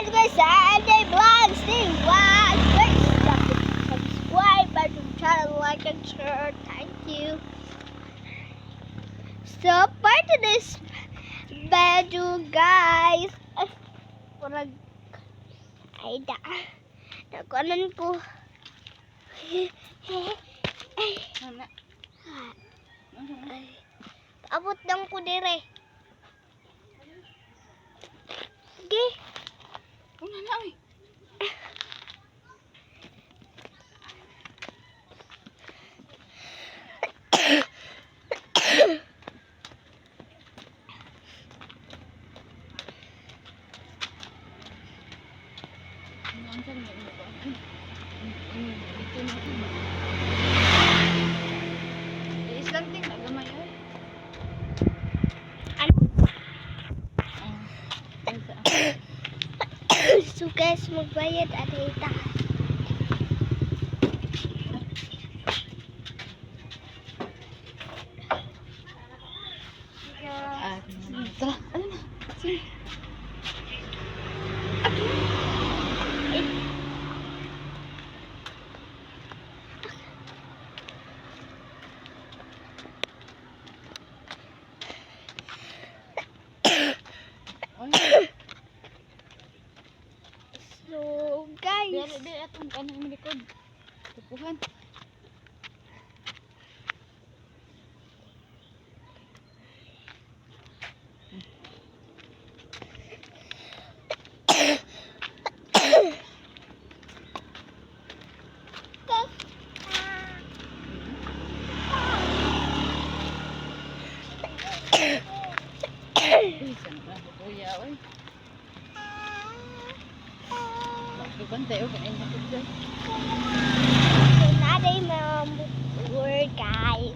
guys, my Sunday vlog, stay vlog. Please subscribe to the channel, like and share. Thank you. So, for today's video, guys, parang ay da. Nagkanan ko. Abot lang ko dire. Sige. Una na eh. Islang ting nagamay ay. So guys, magbayad at ita. Tara, ano na? Sige. So guys, Dili atong kanang malikod. Tupuhan. Isang na kuya oy. Magbantay o kanin na kuya. so naday word guys.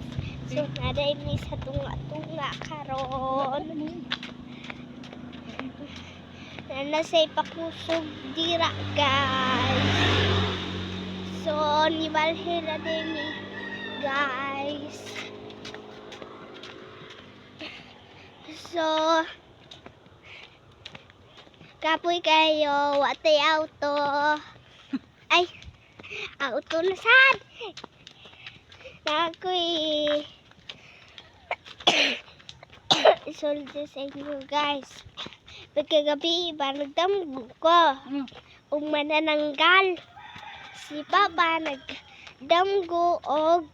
So naday mi sa tunga-tunga karon. Nasay pakusog dira guys. So nibalhin na din ni guys. So kapoy kayo, watay auto. Ay, auto na sad. Nakoy isolde sa inyo guys. Pagkagabi, iba nagdamgo ko. Ug manananggal. Si Papa nagdamgo og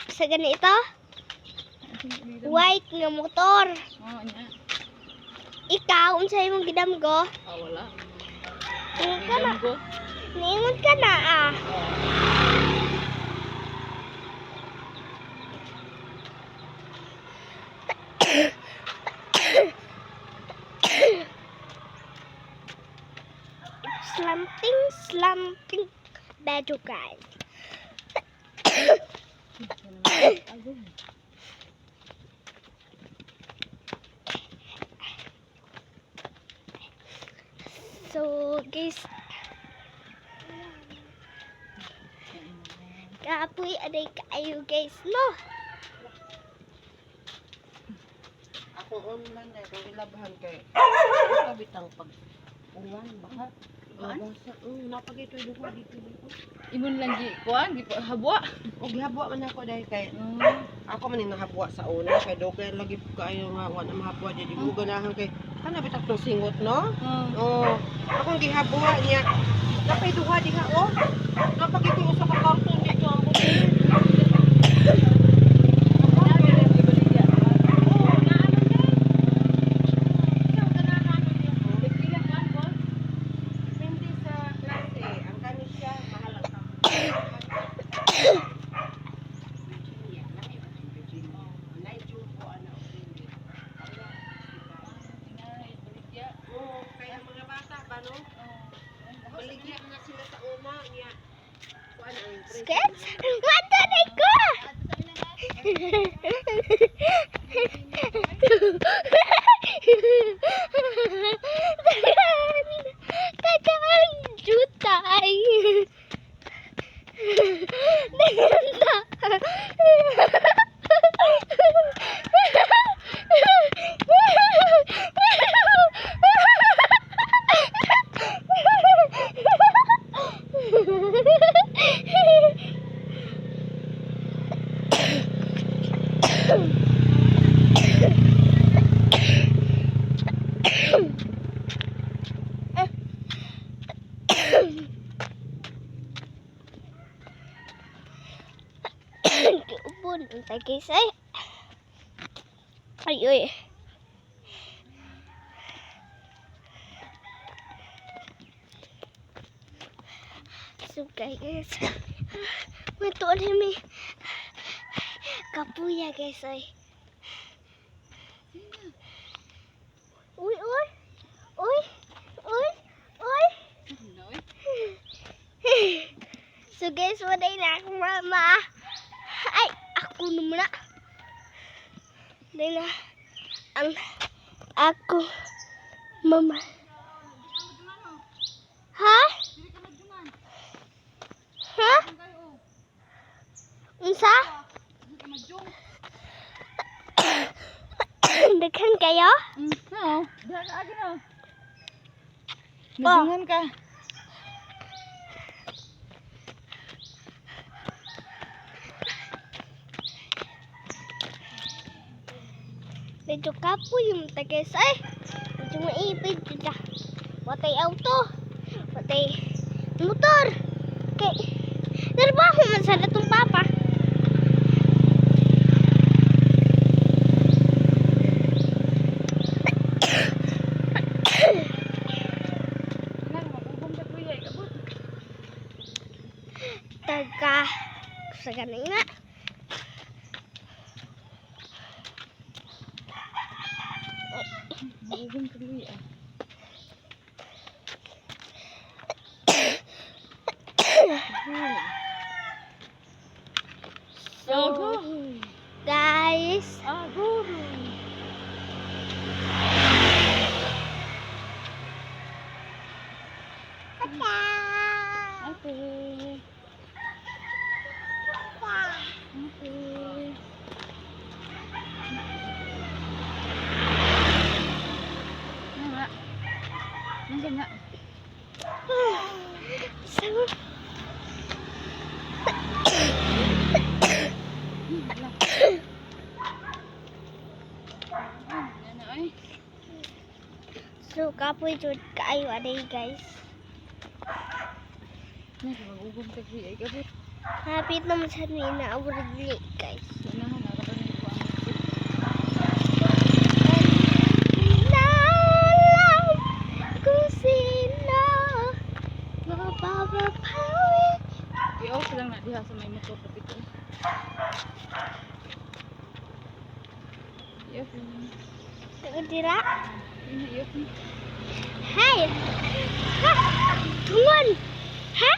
sa ganito. White nga motor. Oh, nya. Ikaw, unsay imong gidamgo? Ah, wala. Ningon ka na. Damgo. Ningon ka na ah. Slamping bedo guys. So guys, kapoy aday kayo guys no. Ako online na kung ilabahan kay kabitang pag uwan baka basa napagito duha dito Ibon lang gi kuan, gi habwa. og gihabwa man ako dahil kay ako man ning nahabwa sa una kay dugay lagi kayo nga wa na mahabwa di mo ganahan kay kana bitak tong singot no oh akong gihabwa niya napay duha diha oh napagito usa ka karton dito ang baligya nga sila sa una niya. Kuan ang impress. Skets? Matanay ko! Tagaan jutay. Antay guys ay. Ay, uy. So guys, matuon mi kapuya guys ay. Uy, uy. Uy. Uy. Uy. No. So guys, waday na akong mama. Ay, ako naman na. Waday na ang ako mama. Ha? Ha? Unsa? Daghan kayo? No. Diha ka agi na. Nadungan ka. Medyo kapo yung guys ay. Medyo maipid dito. Matay auto. Matay motor. Kay narbaho man sa datong papa. Nang magugom ka kuya ikabot. Taga sa ganina. Magugom ka kuya. So, guys, Aguro. Ate. Ate. Nga. Nandiyan nga. so, Wala. Yan na ay. so kapoy jud kaayo aday guys. Magugom ka kuya ikabot. Hapit naman sa amin na award ni guys. Unahan na ka ni ko ang Nalam kung sino mapapapawi. i-off lang na diha sa may motor kapit. I-off lang. Tira. I-off. Hey! Ha! Tungon! Ha?